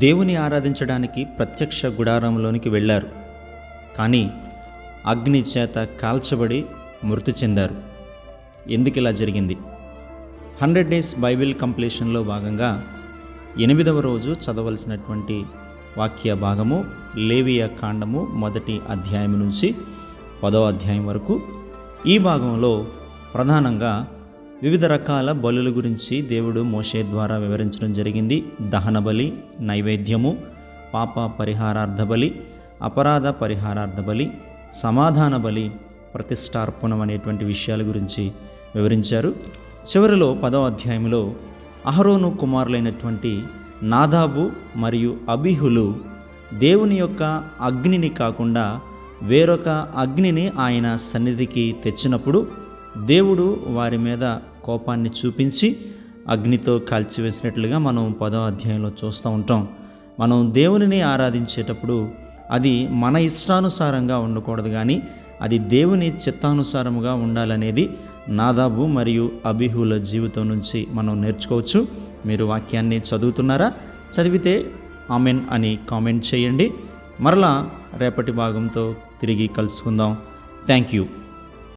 దేవుని ఆరాధించడానికి ప్రత్యక్ష గుడారంలోనికి వెళ్ళారు. కానీ అగ్ని చేత కాల్చబడి మృతి చెందారు. ఎందుకు ఇలా జరిగింది? 100 డేస్ బైబిల్ కంప్లీషన్లో భాగంగా 8వ రోజు చదవలసినటువంటి వాక్య భాగము లేవియ కాండము 1వ అధ్యాయం నుంచి 10వ అధ్యాయం వరకు. ఈ భాగంలో ప్రధానంగా వివిధ రకాల బలుల గురించి దేవుడు మోషే ద్వారా వివరించడం జరిగింది. దహన బలి, నైవేద్యము, పాప పరిహారార్థ బలి, అపరాధ పరిహారార్థ బలి, సమాధాన బలి, ప్రతిష్టార్పణం అనేటువంటి విషయాల గురించి వివరించారు. చివరిలో 10వ అధ్యాయంలో అహరోను కుమారులైనటువంటి నాదాబు మరియు అబీహులు దేవుని యొక్క అగ్నిని కాకుండా వేరొక అగ్నిని ఆయన సన్నిధికి తెచ్చినప్పుడు దేవుడు వారి మీద కోపాన్ని చూపించి అగ్నితో కాల్చివేసినట్లుగా మనం 10వ అధ్యాయంలో చూస్తూ ఉంటాం. మనం దేవునిని ఆరాధించేటప్పుడు అది మన ఇష్టానుసారంగా ఉండకూడదు, కానీ అది దేవుని చిత్తానుసారముగా ఉండాలనేది నాదాబు మరియు అబీహుల జీవితం నుంచి మనం నేర్చుకోవచ్చు. మీరు వాక్యాన్ని చదువుతున్నారా? చదివితే ఆమెన్ అని కామెంట్ చేయండి. మరలా రేపటి భాగంతో తిరిగి కలుసుకుందాం. Thank you.